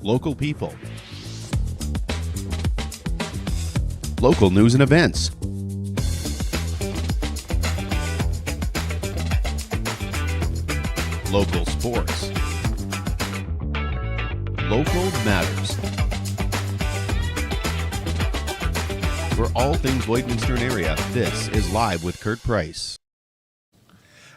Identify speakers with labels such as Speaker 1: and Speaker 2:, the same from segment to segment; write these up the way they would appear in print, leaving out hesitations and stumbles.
Speaker 1: local people, local news and events, local sports, local matters. For all things Lloydminster area, this is Live with Kurt Price.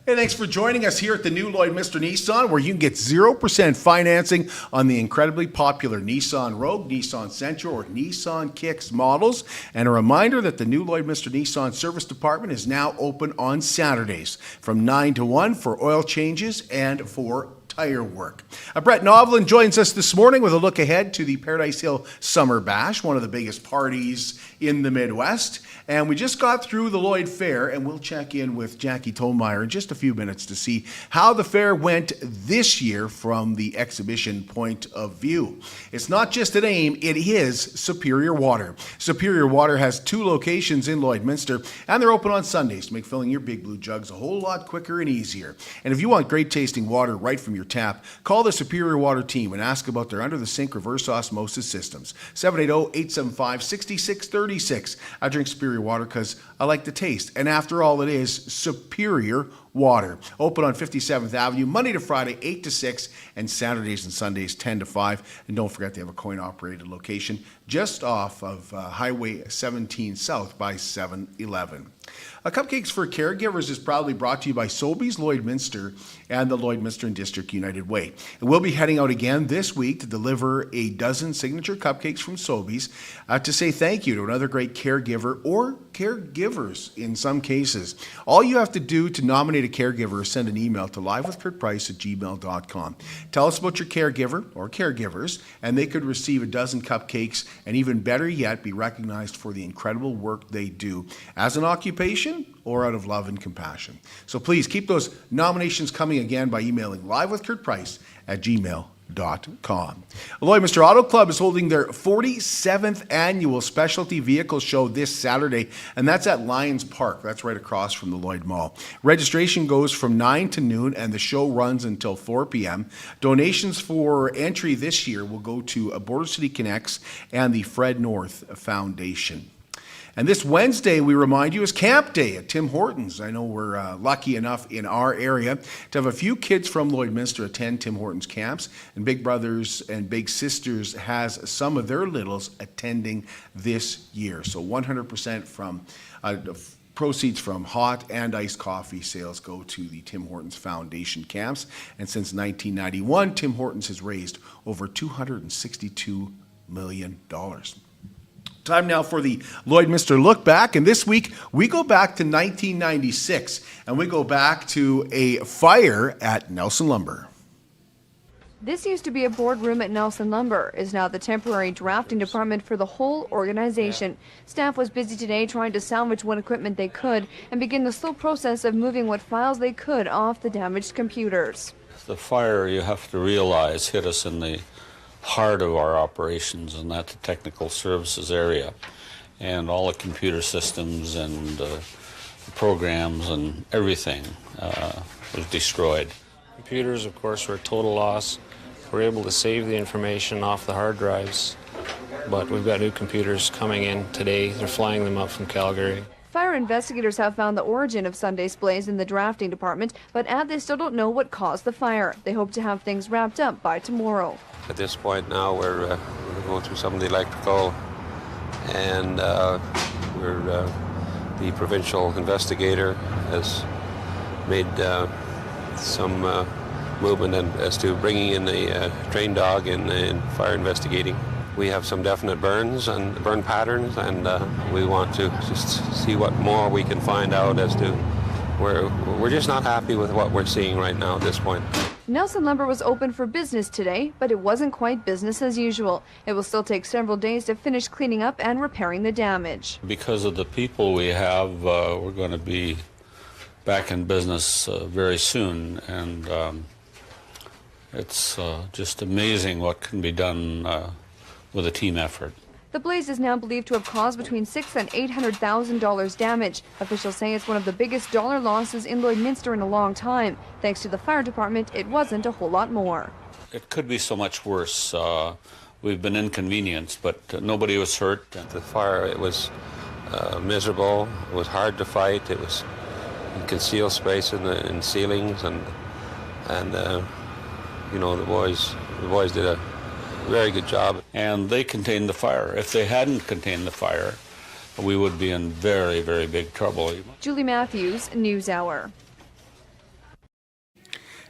Speaker 2: Hey, thanks for joining us here at the new Lloydminster Nissan, where you can get 0% financing on the incredibly popular Nissan Rogue, Nissan Sentra, or Nissan Kicks models. And a reminder that the new Lloydminster Nissan service department is now open on Saturdays from 9 to 1 for oil changes and for tire work. Brett Novlan joins us this morning with a look ahead to the Paradise Hill Summer Bash, one of the biggest parties in the Midwest. And we just got through the Lloyd Fair, and we'll check in with Jackie Tomayer in just a few minutes to see how the fair went this year from the exhibition point of view. It's not just a name, it is Superior Water. Superior Water has 2 locations in Lloydminster, and they're open on Sundays to make filling your Big Blue jugs a whole lot quicker and easier. And if you want great tasting water right from your tap, call the Superior Water team and ask about their under-the-sink reverse osmosis systems. 780-875-6636. I drink Superior Water because I like the taste. And after all, it is Superior Water. Open on 57th Avenue, Monday to Friday, 8 to 6, and Saturdays and Sundays, 10 to 5. And don't forget they have a coin-operated location just off of Highway 17 South by 7-Eleven. Cupcakes for Caregivers is proudly brought to you by Sobeys Lloydminster and the Lloydminster and District United Way. And we'll be heading out again this week to deliver a dozen signature cupcakes from Sobeys to say thank you to another great caregiver or caregivers in some cases. All you have to do to nominate a caregiver is send an email to livewithkurtprice@gmail.com. Tell us about your caregiver or caregivers, and they could receive a dozen cupcakes, and even better yet, be recognized for the incredible work they do as an occupation or out of love and compassion. So please keep those nominations coming again by emailing livewithkurtprice@gmail.com. Lloydminster Auto Club is holding their 47th annual specialty vehicle show this Saturday, and that's at Lions Park. That's right across from the Lloyd Mall. Registration goes from 9 to noon, and the show runs until 4 p.m. Donations for entry this year will go to Border City Connects and the Fred North Foundation. And this Wednesday, we remind you, is Camp Day at Tim Hortons. I know we're lucky enough in our area to have a few kids from Lloydminster attend Tim Hortons camps, and Big Brothers and Big Sisters has some of their littles attending this year. So 100% from proceeds from hot and iced coffee sales go to the Tim Hortons Foundation camps. And since 1991, Tim Hortons has raised over $262 million. Time now for the Lloydminster Look Back, and this week we go back to 1996, and we go back to a fire at Nelson Lumber.
Speaker 3: This used to be a boardroom at Nelson Lumber, is now the temporary drafting department for the whole organization. Staff was busy today trying to salvage what equipment they could and begin the slow process of moving what files they could off the damaged computers.
Speaker 4: The fire, you have to realize, hit us in the heart of our operations, and that's the technical services area, and all the computer systems and programs and everything was destroyed.
Speaker 5: Computers, of course, were a total loss. We're able to save the information off the hard drives, but we've got new computers coming in today. They're flying them up from Calgary.
Speaker 3: Fire investigators have found the origin of Sunday's blaze in the drafting department, but add they still don't know what caused the fire. They hope to have things wrapped up by tomorrow.
Speaker 6: At this point now, we're going through some of the electrical, and the provincial investigator has made some movement as to bringing in a trained dog in fire investigating. We have some definite burns and burn patterns, and we want to just see what more we can find out as to where we're just not happy with what we're seeing right now at this point.
Speaker 3: Nelson Lumber was open for business today, but it wasn't quite business as usual. It will still take several days to finish cleaning up and repairing the damage.
Speaker 4: Because of the people we have, we're going to be back in business very soon, and it's just amazing what can be done with a team effort.
Speaker 3: The blaze is now believed to have caused between $600,000 and $800,000 damage. Officials say it's one of the biggest dollar losses in Lloydminster in a long time. Thanks to the fire department, it wasn't a whole lot more.
Speaker 4: it could be so much worse. We've been inconvenienced, but nobody was hurt.
Speaker 6: The fire, it was miserable. It was hard to fight. It was concealed space in ceilings, and you know, the boys did a very good job.
Speaker 4: And they contained the fire. If they hadn't contained the fire, we would be in very, very big trouble.
Speaker 3: Julie Matthews, NewsHour.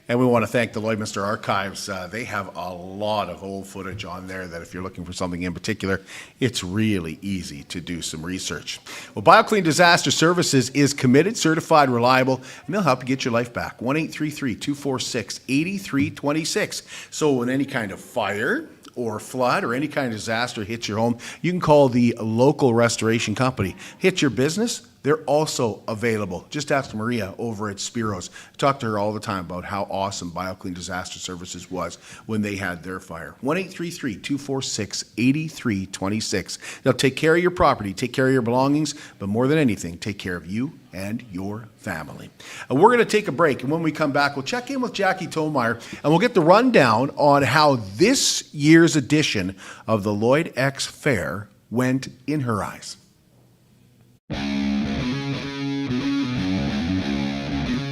Speaker 2: And we want to thank the Lloydminster Archives. They have a lot of old footage on there that if you're looking for something in particular, it's really easy to do some research. Well, BioClean Disaster Services is committed, certified, reliable, and they'll help you get your life back. 1-833-246-8326. So when any kind of fire or flood or any kind of disaster hits your home, you can call the local restoration company. Hit your business, they're also available. Just ask Maria over at Spiro's. Talk to her all the time about how awesome BioClean Disaster Services was when they had their fire. 1-833-246-8326. They'll take care of your property, take care of your belongings, but more than anything, take care of you and your family. And we're going to take a break, and when we come back, we'll check in with Jackie Tomayer, and we'll get the rundown on how this year's edition of the Lloyd X Fair went in her eyes.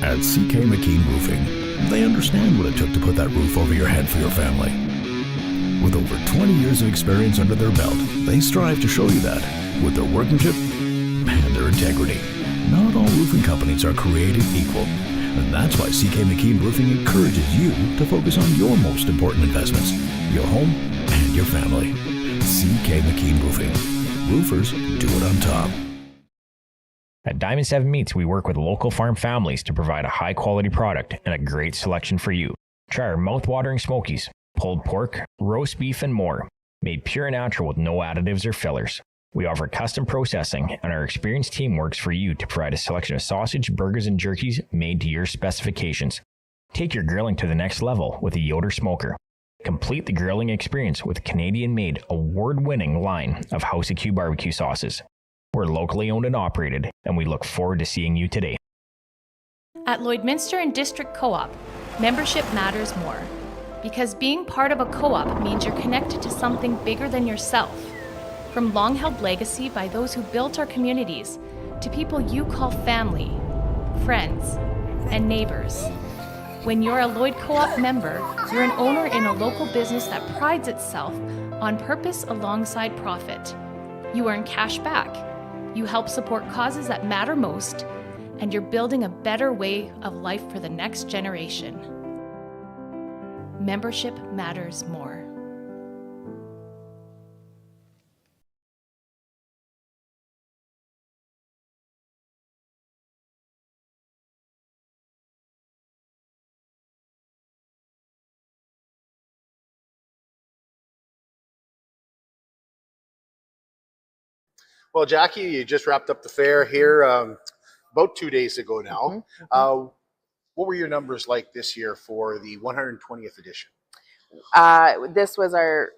Speaker 7: At CK McKean Roofing, they understand what it took to put that roof over your head for your family. With over 20 years of experience under their belt, they strive to show you that with their workmanship and their integrity. Not all roofing companies are created equal, and that's why CK McKean Roofing encourages you to focus on your most important investments, your home and your family. CK McKean Roofing. Roofers do it on top.
Speaker 8: At Diamond 7 Meats, we work with local farm families to provide a high-quality product and a great selection for you. Try our mouth-watering smokies, pulled pork, roast beef, and more, made pure and natural with no additives or fillers. We offer custom processing, and our experienced team works for you to provide a selection of sausage, burgers, and jerkies made to your specifications. Take your grilling to the next level with a Yoder smoker. Complete the grilling experience with a Canadian-made, award-winning line of House of Q barbecue sauces. We're locally owned and operated, and we look forward to seeing you today.
Speaker 9: At Lloydminster and District Co-op, membership matters more. Because being part of a co-op means you're connected to something bigger than yourself. From long-held legacy by those who built our communities, to people you call family, friends, and neighbors. When you're a Lloyd Co-op member, you're an owner in a local business that prides itself on purpose alongside profit. You earn cash back. You help support causes that matter most, and you're building a better way of life for the next generation. Membership matters more.
Speaker 2: Well, Jackie, you just wrapped up the fair here about 2 days ago now. What were your numbers like this year for the 120th edition?
Speaker 10: This was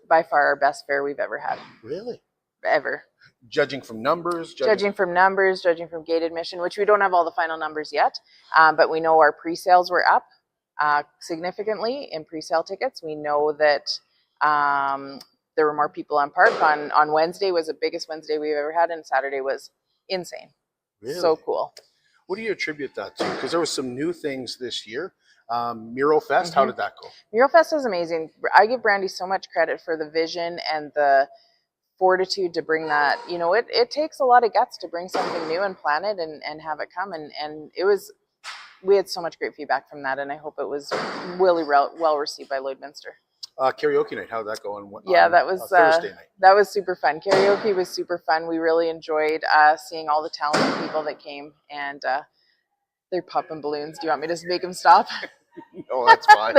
Speaker 10: by far our best fair we've ever had.
Speaker 2: Really?
Speaker 10: Ever.
Speaker 2: Judging from numbers?
Speaker 10: Judging from numbers, judging from gate admission, which we don't have all the final numbers yet, but we know our pre-sales were up significantly in pre-sale tickets. We know that there were more people on park. On Wednesday was the biggest Wednesday we've ever had, and Saturday was insane.
Speaker 2: Really?
Speaker 10: So cool.
Speaker 2: What do you attribute that to? Because there were some new things this year. Mural Fest, how did that go?
Speaker 10: Mural Fest was amazing. I give Brandy so much credit for the vision and the fortitude to bring that. You know, it takes a lot of guts to bring something new and plan it and have it come. And it was, we had so much great feedback from that, and I hope it was really well received by Lloydminster.
Speaker 2: Karaoke night, how did that go?
Speaker 10: That was
Speaker 2: Thursday night.
Speaker 10: That was super fun. Karaoke was super fun. We really enjoyed seeing all the talented people that came, and they're popping balloons. Do you want me to just make them stop?
Speaker 2: No, that's fine.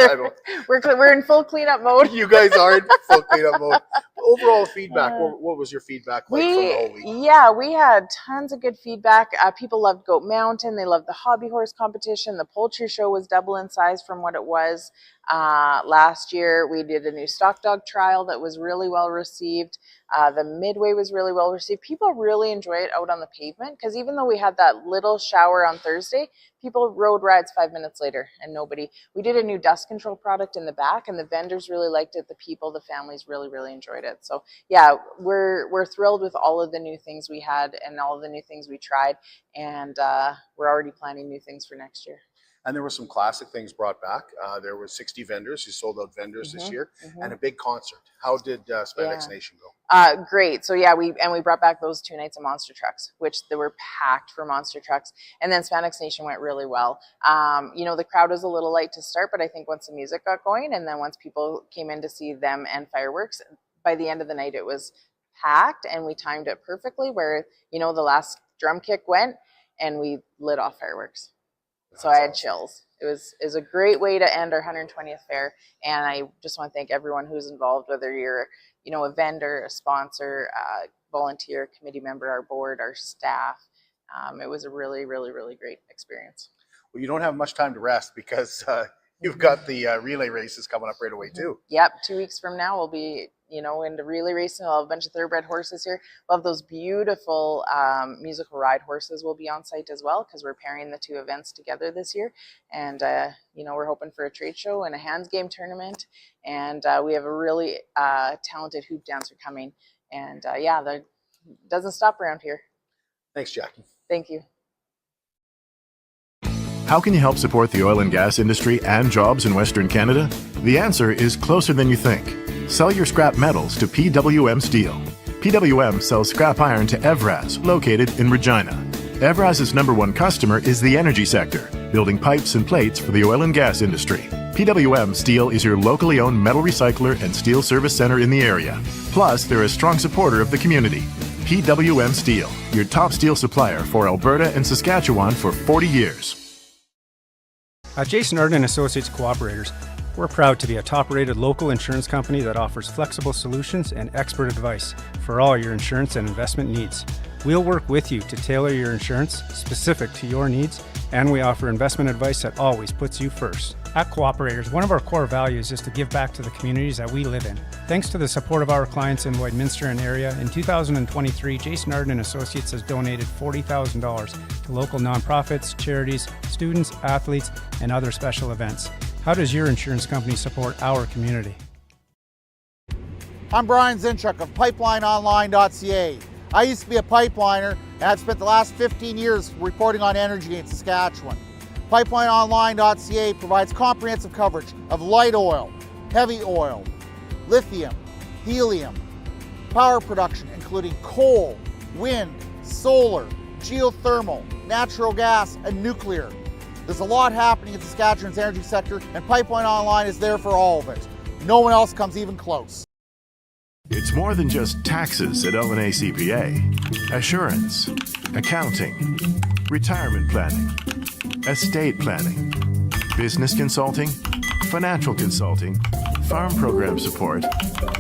Speaker 10: We're in full cleanup mode.
Speaker 2: You guys are in full cleanup mode. overall feedback, what was your feedback like from the whole week?
Speaker 10: Yeah, we had tons of good feedback. People loved Goat Mountain. They loved the hobby horse competition. The poultry show was double in size from what it was last year. We did a new stock dog trial that was really well received. The midway was really well received. People really enjoy it out on the pavement because even though we had that little shower on Thursday, people rode rides 5 minutes later and nobody. We did a new dust control product in the back and the vendors really liked it. The people, the families really, really enjoyed it. So yeah, we're thrilled with all of the new things we had and all of the new things we tried. And we're already planning new things for next year.
Speaker 2: And there were some classic things brought back. There were 60 vendors who sold out vendors this year, and a big concert. How did Spandex Nation go?
Speaker 10: Great. So yeah, we brought back those 2 nights of monster trucks, which they were packed for monster trucks. And then Spandex Nation went really well. The crowd was a little light to start, but I think once the music got going, and then once people came in to see them and fireworks, by the end of the night it was packed, and we timed it perfectly. Where the last drum kick went, and we lit off fireworks. So I had chills. It was a great way to end our 120th fair. And I just want to thank everyone who's involved, whether you're, a vendor, a sponsor, a volunteer, committee member, our board, our staff. It was a really, really, really great experience.
Speaker 2: Well, you don't have much time to rest because you've got the relay races coming up right away too.
Speaker 10: Yep. 2 weeks from now, we'll be, into relay racing. We'll have a bunch of thoroughbred horses here. We'll have those beautiful musical ride horses will be on site as well because we're pairing the 2 events together this year. And, we're hoping for a trade show and a hands game tournament. And we have a really talented hoop dancer coming. And that doesn't stop around here.
Speaker 2: Thanks, Jackie.
Speaker 10: Thank you.
Speaker 7: How can you help support the oil and gas industry and jobs in Western Canada? The answer is closer than you think. Sell your scrap metals to PWM Steel. PWM sells scrap iron to Evraz, located in Regina. Evraz's #1 customer is the energy sector, building pipes and plates for the oil and gas industry. PWM Steel is your locally owned metal recycler and steel service center in the area. Plus, they're a strong supporter of the community. PWM Steel, your top steel supplier for Alberta and Saskatchewan for 40 years.
Speaker 11: At Jason Arden Associates Cooperators, we're proud to be a top-rated local insurance company that offers flexible solutions and expert advice for all your insurance and investment needs. We'll work with you to tailor your insurance specific to your needs, and we offer investment advice that always puts you first. At Cooperators, one of our core values is to give back to the communities that we live in. Thanks to the support of our clients in Lloydminster and area, in 2023, Jason Arden Associates has donated $40,000 to local nonprofits, charities, students, athletes, and other special events. How does your insurance company support our community?
Speaker 12: I'm Brian Zinchuk of PipelineOnline.ca. I used to be a pipeliner, and I've spent the last 15 years reporting on energy in Saskatchewan. PipelineOnline.ca provides comprehensive coverage of light oil, heavy oil, lithium, helium, power production including coal, wind, solar, geothermal, natural gas, and nuclear. There's a lot happening in Saskatchewan's energy sector, and Pipeline Online is there for all of it. No one else comes even close.
Speaker 7: It's more than just taxes at L&A CPA. Assurance, accounting, retirement planning, estate planning, business consulting, financial consulting, farm program support,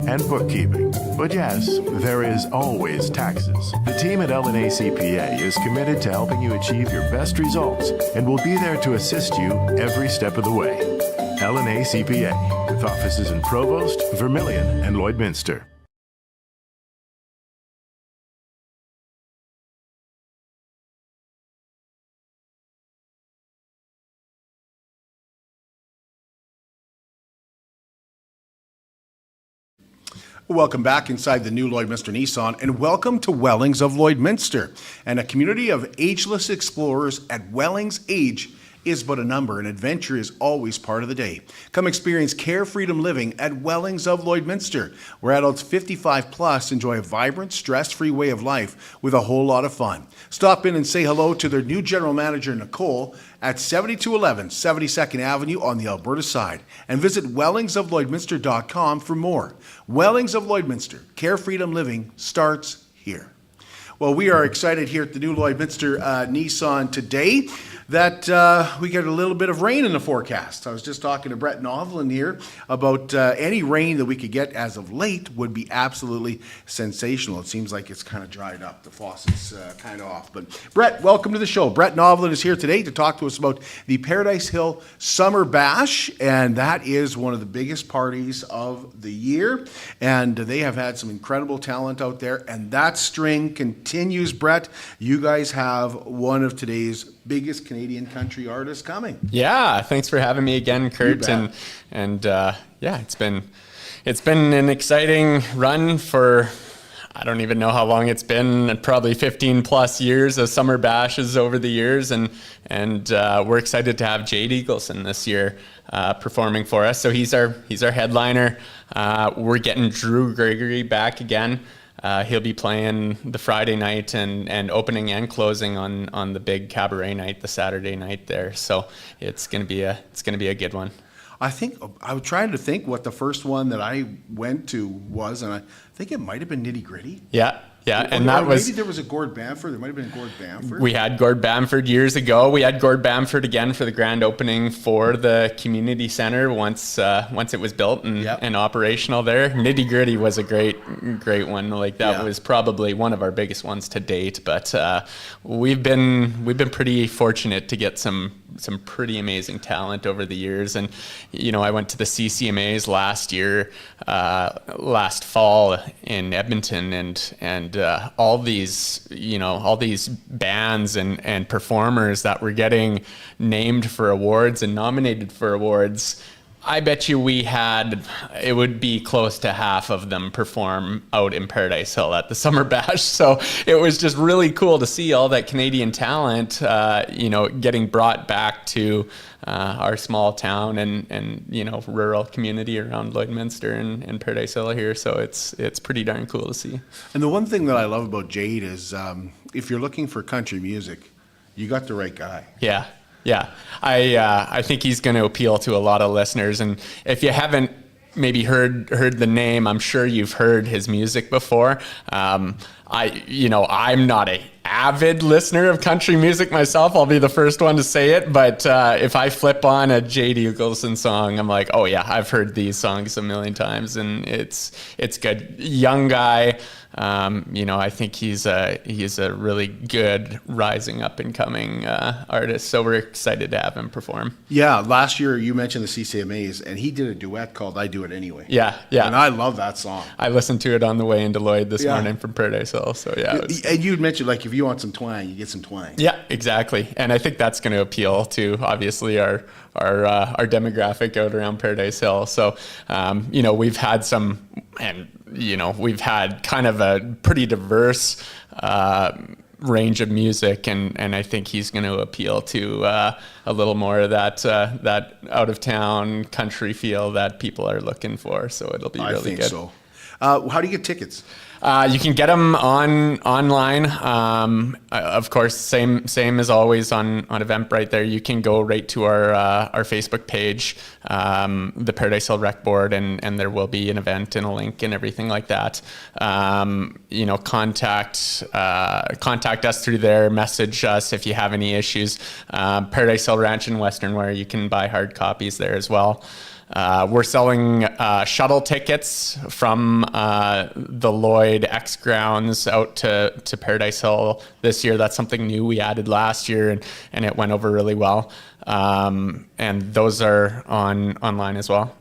Speaker 7: and bookkeeping. But yes, there is always taxes. The team at L&A CPA is committed to helping you achieve your best results and will be there to assist you every step of the way. L&A CPA, with offices in Provost, Vermilion, and Lloydminster.
Speaker 2: Welcome back inside the new Lloydminster Nissan, and welcome to Wellings of Lloydminster, and a community of ageless explorers. At Wellings, age is but a number, and adventure is always part of the day. Come experience carefreedom living at Wellings of Lloydminster, where adults 55 plus enjoy a vibrant, stress-free way of life with a whole lot of fun. Stop in and say hello to their new general manager, Nicole, at 7211 72nd Avenue on the Alberta side, and visit wellingsoflloydminster.com for more. Wellings of Lloydminster, carefreedom living starts here. Well, we are excited here at the new Lloydminster Nissan today that we get a little bit of rain in the forecast. I was just talking to Brett Novlan here about any rain that we could get as of late would be absolutely sensational. It seems like it's kind of dried up. The faucet's kind of off. But Brett, welcome to the show. Brett Novlan is here today to talk to us about the Paradise Hill Summer Bash, and that is one of the biggest parties of the year. And they have had some incredible talent out there, and that string continues, Brett. You guys have one of today's biggest Canadian country artists coming.
Speaker 13: Yeah, thanks for having me again, Kurt. And yeah, it's been an exciting run for, I don't even know how long it's been, probably 15 plus years of summer bashes over the years, and we're excited to have Jade Eagleson this year performing for us. So he's our headliner. We're getting Drew Gregory back again. He'll be playing the Friday night and opening and closing on the big cabaret night, the Saturday night there. So it's gonna be a good one.
Speaker 2: I think I was trying to think what the first one that I went to was, and I think it might have been Nitty Gritty.
Speaker 13: Yeah. And
Speaker 2: or
Speaker 13: that was,
Speaker 2: maybe there was a Gord Bamford. There might have been a Gord Bamford.
Speaker 13: We had Gord Bamford years ago. We had Gord Bamford again for the grand opening for the community center once it was built and operational there. Nitty Gritty was a great one. Like that was probably one of our biggest ones to date. But we've been pretty fortunate to get some pretty amazing talent over the years. And I went to the CCMAs last fall in Edmonton, and all these bands and performers that were getting named for awards and nominated for awards. I bet you it would be close to half of them perform out in Paradise Hill at the Summer Bash. So it was just really cool to see all that Canadian talent, getting brought back to our small town and rural community around Lloydminster and Paradise Hill here. So it's pretty darn cool to see.
Speaker 2: And the one thing that I love about Jade is if you're looking for country music, you got the right guy.
Speaker 13: Yeah, I think he's going to appeal to a lot of listeners. And if you haven't maybe heard the name, I'm sure you've heard his music before. I'm not an avid listener of country music myself. I'll be the first one to say it. But if I flip on a Jade Eagleson song, I'm like, oh yeah, I've heard these songs a million times, and it's good. Young guy. I think he's a really good rising up and coming artist. So we're excited to have him perform.
Speaker 2: Yeah, last year you mentioned the CCMAs, and he did a duet called "I Do It Anyway."
Speaker 13: Yeah.
Speaker 2: And I love that song.
Speaker 13: I listened to it on the way into Lloyd this morning from Paradise Hill. So yeah.
Speaker 2: And you'd mentioned like if you want some twang, you get some twang.
Speaker 13: Yeah, exactly. And I think that's going to appeal to obviously our demographic out around Paradise Hill. So we've had some, and we've had kind of a pretty diverse range of music, and I think he's going to appeal to a little more of that out of town country feel that people are looking for. So it'll be really good.
Speaker 2: I think so. How do you get tickets?
Speaker 13: You can get them online. Of course, same as always on Eventbrite. There, you can go right to our Facebook page, the Paradise Hill Rec Board, and there will be an event and a link and everything like that. Contact us through there. Message us if you have any issues. Paradise Hill Ranch in Western Wear. You can buy hard copies there as well. We're selling shuttle tickets from the Lloyd X grounds out to Paradise Hill this year. That's something new we added last year, and it went over really well. And those are online as well.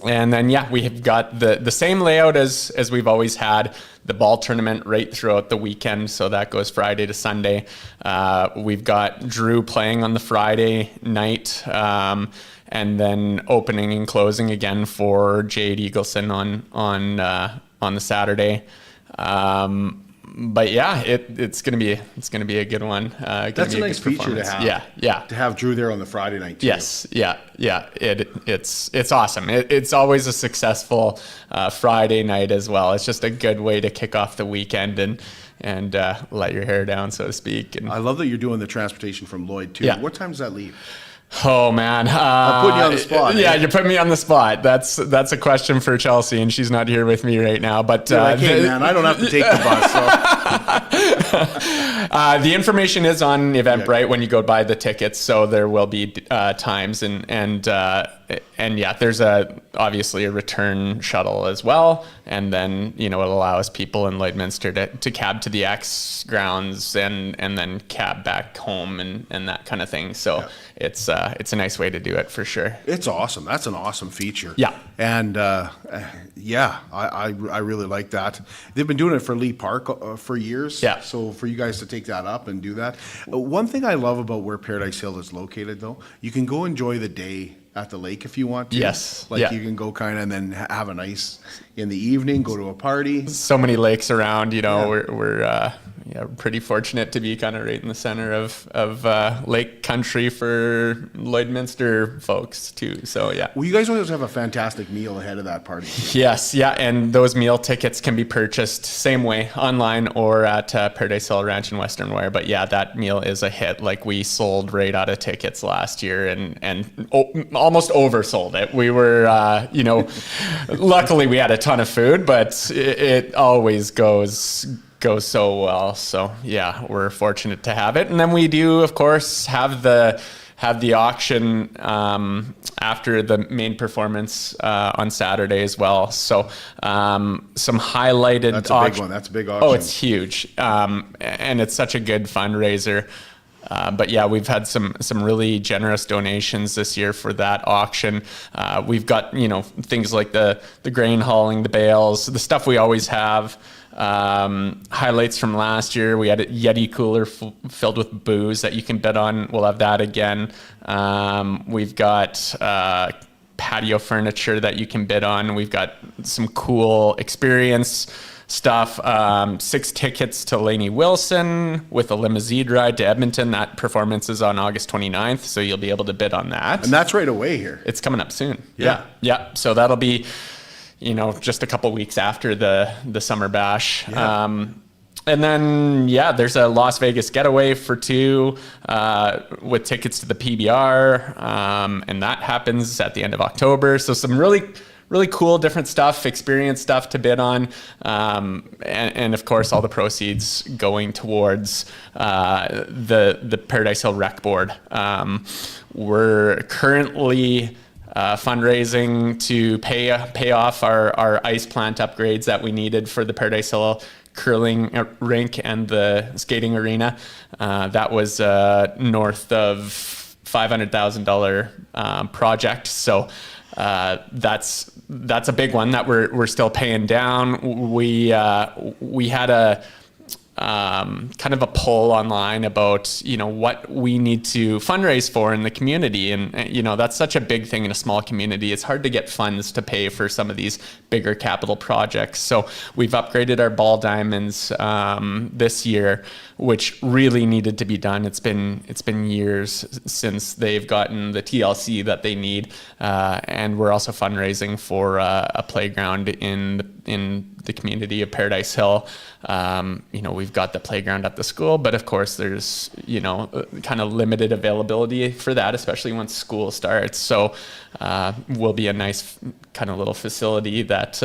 Speaker 13: And then, we have got the same layout as we've always had, the ball tournament right throughout the weekend. So that goes Friday to Sunday. We've got Drew playing on the Friday night, and then opening and closing again for Jade Eagleson on the Saturday. But yeah, it's gonna be a good one.
Speaker 2: That's a nice feature to have.
Speaker 13: Yeah.
Speaker 2: To have Drew there on the Friday night too.
Speaker 13: Yes. Yeah. It's awesome. It's always a successful Friday night as well. It's just a good way to kick off the weekend and let your hair down, so to speak. And
Speaker 2: I love that you're doing the transportation from Lloyd too.
Speaker 13: Yeah.
Speaker 2: What time does that leave?
Speaker 13: Oh man,
Speaker 2: I'm putting you on the spot.
Speaker 13: Yeah, you put me on the spot. That's a question for Chelsea, and she's not here with me right now. But
Speaker 2: man, I don't have to take the bus. So.
Speaker 13: The information is on Eventbrite when you go buy the tickets, so there will be times and yeah, there's obviously a return shuttle as well, and then it allows people in Lloydminster to cab to the X grounds and then cab back home and that kind of thing. So it's a nice way to do it for sure.
Speaker 2: It's awesome. That's an awesome feature.
Speaker 13: Yeah,
Speaker 2: and I really like that. They've been doing it for Lee Park for years.
Speaker 13: Yeah.
Speaker 2: So for you guys to take that up and do that, one thing I love about where Paradise Hill is located, though, you can go enjoy the day at the lake if you want to.
Speaker 13: Yes.
Speaker 2: Like you can go kind of and then have a nice in the evening, go to a party.
Speaker 13: So many lakes around, we're pretty fortunate to be kind of right in the center of lake country for Lloydminster folks too. So yeah.
Speaker 2: Well, you guys always have a fantastic meal ahead of that party.
Speaker 13: Yes, yeah, and those meal tickets can be purchased same way online or at Paradise Hill Ranch in Western Wear. But yeah, that meal is a hit. Like we sold right out of tickets last year and almost oversold it. We were, luckily we had a ton of food, but it always goes so well. So yeah, we're fortunate to have it. And then we do, of course, have the auction after the main performance on Saturday as well. So some highlighted.
Speaker 2: That's a big one. That's a big auction.
Speaker 13: Oh, it's huge, and it's such a good fundraiser. But yeah, we've had some really generous donations this year for that auction. We've got things like the grain hauling, the bales, the stuff we always have. Highlights from last year, we had a Yeti cooler filled with booze that you can bid on. We'll have that again. We've got patio furniture that you can bid on. We've got some cool experience stuff. 6 tickets to Lainey Wilson with a limousine ride to Edmonton. That performance is on August 29th, so you'll be able to bid on that.
Speaker 2: And that's right away here.
Speaker 13: It's coming up soon.
Speaker 2: Yeah.
Speaker 13: So that'll be just a couple weeks after the summer bash.
Speaker 2: Yeah.
Speaker 13: And then, there's a Las Vegas getaway for 2 with tickets to the PBR. And that happens at the end of October. So some really cool different stuff, experience stuff to bid on. And of course, all the proceeds going towards the Paradise Hill Rec Board. We're currently fundraising to pay off our ice plant upgrades that we needed for the Paradise Hill curling rink and the skating arena. That was north of $500,000 project. So that's a big one that we're still paying down. We had a kind of a poll online about what we need to fundraise for in the community, and that's such a big thing in a small community. It's hard to get funds to pay for some of these bigger capital projects. So we've upgraded our ball diamonds this year, which really needed to be done. It's been years since they've gotten the TLC that they need, and we're also fundraising for a playground in the community of Paradise Hill. We've got the playground at the school, but of course there's kind of limited availability for that, especially once school starts. So will be a nice kind of little facility that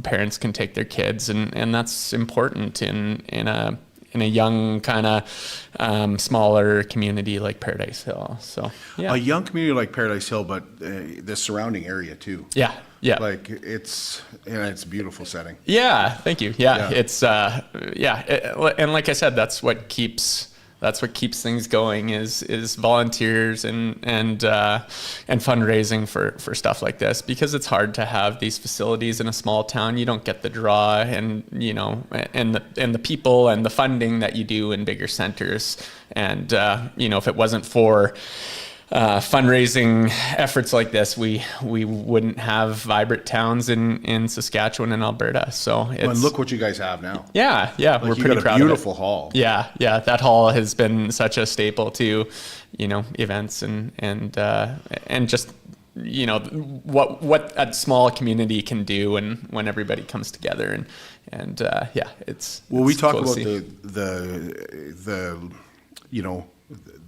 Speaker 13: parents can take their kids, and that's important in a young kind of smaller community like Paradise Hill. So yeah,
Speaker 2: a young community like Paradise Hill, but the surrounding area too.
Speaker 13: Yeah.
Speaker 2: Like it's a beautiful setting.
Speaker 13: Yeah. Thank you. Yeah. It's and like I said, that's what keeps things going is volunteers and fundraising for stuff like this, because it's hard to have these facilities in a small town. You don't get the draw and the people and the funding that you do in bigger centers. And if it wasn't for fundraising efforts like this, we wouldn't have vibrant towns in Saskatchewan and Alberta. So it's,
Speaker 2: and look what you guys have now.
Speaker 13: Yeah, we're pretty proud of it.
Speaker 2: Beautiful hall.
Speaker 13: Yeah, that hall has been such a staple to events and just what a small community can do and when everybody comes together and it's
Speaker 2: we talk
Speaker 13: cool
Speaker 2: about the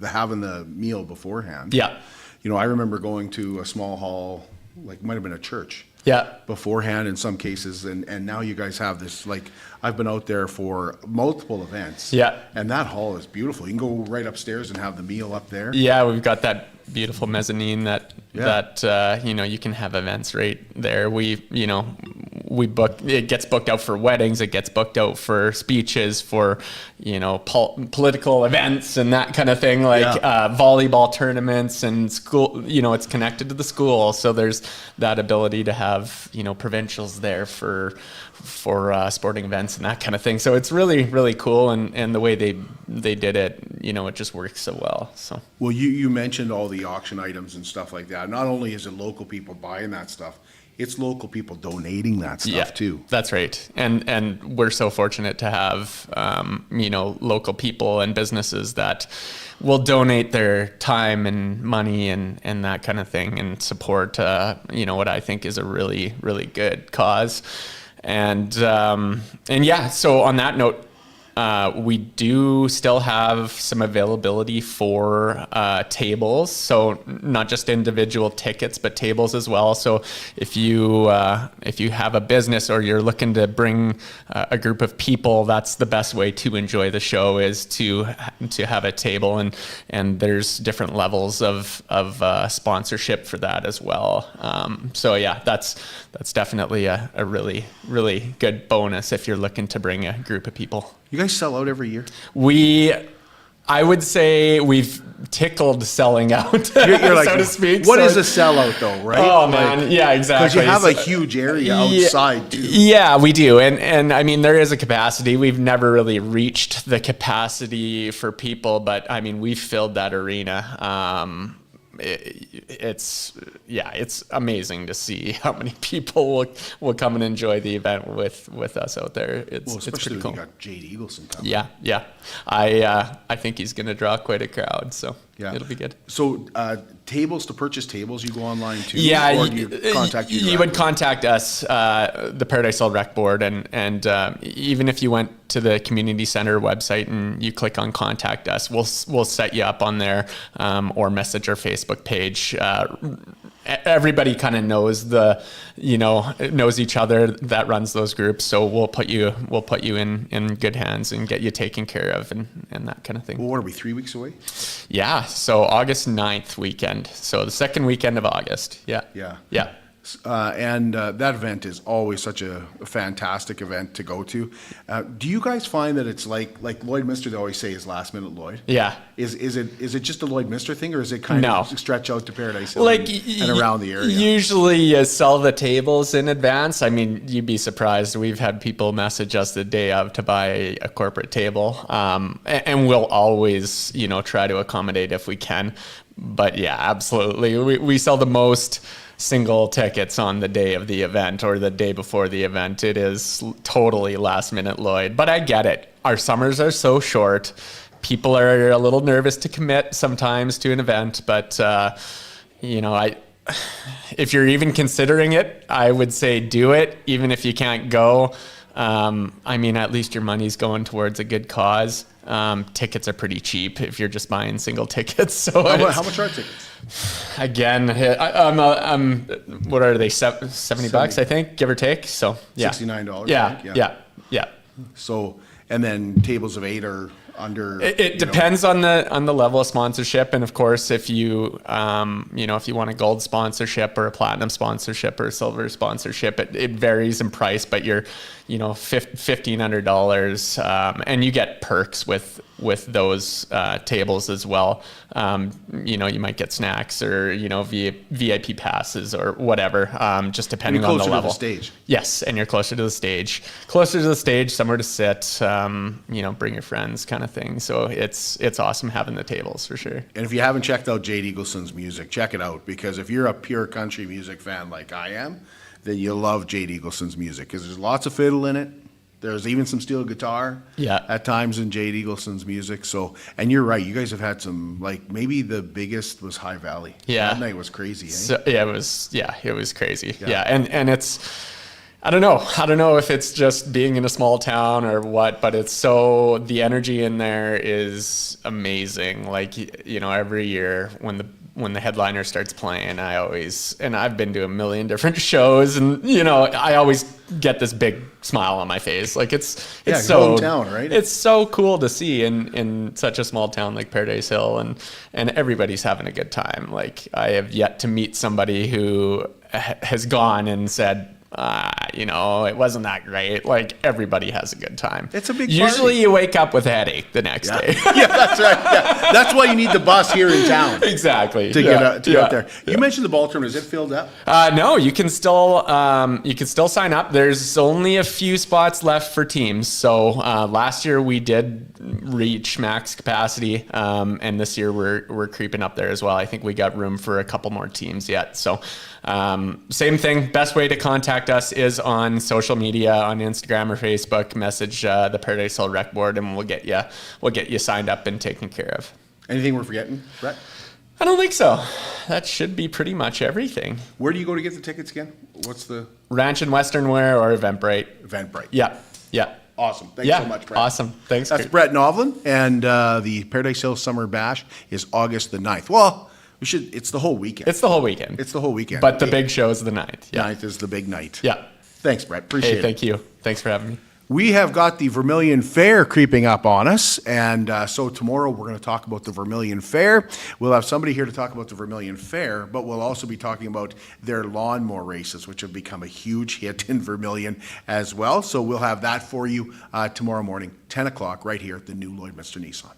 Speaker 2: having the meal beforehand.
Speaker 13: Yeah.
Speaker 2: You know, I remember going to a small hall, like might have been a church.
Speaker 13: Yeah.
Speaker 2: Beforehand in some cases, and now you guys have this, like, I've been out there for multiple events.
Speaker 13: Yeah.
Speaker 2: And that hall is beautiful. You can go right upstairs and have the meal up there.
Speaker 13: Yeah, we've got that beautiful mezzanine that you know, you can have events right there. We book, it gets booked out for weddings, it gets booked out for speeches, for, you know, political events and that kind of thing, like volleyball tournaments and school, you know, it's connected to the school. So there's that ability to have, you know, provincials there for sporting events and that kind of thing. So it's really, really cool. And the way they did it, you know, it just works so well. So,
Speaker 2: well, you mentioned all the auction items and stuff like that. Not only is it local people buying that stuff, it's local people donating that stuff too.
Speaker 13: That's right. And we're so fortunate to have, you know, local people and businesses that will donate their time and money and that kind of thing and support, you know, what I think is a really, really good cause. And yeah, so on that note, we do still have some availability for tables. So not just individual tickets, but tables as well. So if you have a business or you're looking to bring a group of people, that's the best way to enjoy the show, is to have a table. And there's different levels of sponsorship for that as well. So yeah, that's definitely a really, really good bonus if you're looking to bring a group of people.
Speaker 2: You guys sell out every year?
Speaker 13: I would say we've tickled selling out,
Speaker 2: you're like,
Speaker 13: so to speak.
Speaker 2: What is a sellout though, right?
Speaker 13: Oh man, yeah, exactly.
Speaker 2: Because you have a huge area outside too.
Speaker 13: Yeah, we do. And I mean, there is a capacity. We've never really reached the capacity for people, but I mean, we've filled that arena. It's amazing to see how many people will come and enjoy the event with us out there. It's pretty cool.
Speaker 2: You got Jade Eagleson coming.
Speaker 13: Yeah. I think he's going to draw quite a crowd, so it'll be good.
Speaker 2: So tables, to purchase tables, you go online too?
Speaker 13: Yeah,
Speaker 2: or do you contact you?
Speaker 13: You would contact us, the Paradise Hill Rec Board, and even if you went to the community center website and you click on contact us, we'll set you up on there, or message our Facebook page. Everybody kind of knows knows each other that runs those groups, so we'll put you in good hands and get you taken care of and that kind of thing.
Speaker 2: Well, what are we, 3 weeks away?
Speaker 13: Yeah, so August 9th weekend, so the second weekend of August. Yeah.
Speaker 2: And that event is always such a fantastic event to go to. Do you guys find that it's like Lloyd Mister, they always say, is last minute Lloyd?
Speaker 13: Yeah.
Speaker 2: Is it just a Lloyd Mister thing, or is it kind of stretch out to Paradise Hill and around the area?
Speaker 13: Usually you sell the tables in advance. I mean, you'd be surprised. We've had people message us the day of to buy a corporate table, and we'll always try to accommodate if we can. But yeah, absolutely, we sell the most single tickets on the day of the event or the day before the event. It is totally last minute Lloyd, but I get it. Our summers are so short. People are a little nervous to commit sometimes to an event, but if you're even considering it, I would say do it, even if you can't go. I mean, at least your money's going towards a good cause. Tickets are pretty cheap if you're just buying single tickets. So
Speaker 2: how much are tickets?
Speaker 13: Again, what are they? $70, I think, give or take. So yeah,
Speaker 2: $69.
Speaker 13: Yeah.
Speaker 2: So, and then tables of 8 are under.
Speaker 13: It depends on the level of sponsorship, and of course, if you if you want a gold sponsorship or a platinum sponsorship or a silver sponsorship, it varies in price, but you're $1,500, and you get perks with those tables as well. You might get snacks or VIP passes or whatever, just depending on the level.
Speaker 2: Closer to the stage.
Speaker 13: Yes, and you're closer to the stage, somewhere to sit. Bring your friends, kind of thing. So it's awesome having the tables for sure.
Speaker 2: And if you haven't checked out Jade Eagleson's music, check it out, because if you're a pure country music fan like I am, then you'll love Jade Eagleson's music, because there's lots of fiddle in it. There's even some steel guitar at times in Jade Eagleson's music. So, and you're right, you guys have had some, like, maybe the biggest was High Valley.
Speaker 13: Yeah.
Speaker 2: That night was crazy, eh?
Speaker 13: So, it was crazy. Yeah. And I don't know. I don't know if it's just being in a small town or what, but the energy in there is amazing. Like, you know, every year when the headliner starts playing, I've been to a million different shows, and, you know, I always get this big smile on my face. Like, it's so
Speaker 2: hometown, right?
Speaker 13: It's so cool to see in such a small town like Paradise Hill, and everybody's having a good time. Like, I have yet to meet somebody who has gone and said, you know, it wasn't that great. Like, everybody has a good time.
Speaker 2: It's a big
Speaker 13: Usually
Speaker 2: party.
Speaker 13: You wake up with a headache the next day.
Speaker 2: Yeah, that's right. Yeah. That's why you need the bus here in town.
Speaker 13: Exactly.
Speaker 2: To get out there. You mentioned the ball tournament. Is it filled up?
Speaker 13: No, you can still sign up. There's only a few spots left for teams. So last year we did reach max capacity, and this year we're creeping up there as well. I think we got room for a couple more teams yet. So same thing. Best way to contact us is on social media, on Instagram or Facebook. Message the Paradise Hill Rec Board, and we'll get you signed up and taken care of.
Speaker 2: Anything we're forgetting, Brett?
Speaker 13: I don't think so. That should be pretty much everything.
Speaker 2: Where do you go to get the tickets again? What's the
Speaker 13: Ranch and Western Wear or Eventbrite?
Speaker 2: Eventbrite.
Speaker 13: Yeah.
Speaker 2: Awesome. Thanks so much, Brett.
Speaker 13: Awesome. Thanks.
Speaker 2: That's
Speaker 13: Kurt.
Speaker 2: Brett Novlan, and the Paradise Hill Summer Bash is August the 9th. Well, it's the whole weekend.
Speaker 13: It's the whole weekend.
Speaker 2: But
Speaker 13: the big show is the 9th. Yeah.
Speaker 2: 9th is the big night.
Speaker 13: Yeah.
Speaker 2: Thanks, Brett. Appreciate it.
Speaker 13: Thank you. Thanks for having me.
Speaker 2: We have got the Vermilion Fair creeping up on us, and so tomorrow we're going to talk about the Vermilion Fair. We'll have somebody here to talk about the Vermilion Fair, but we'll also be talking about their lawnmower races, which have become a huge hit in Vermilion as well. So we'll have that for you tomorrow morning, 10 o'clock, right here at the new Lloydminster Nissan.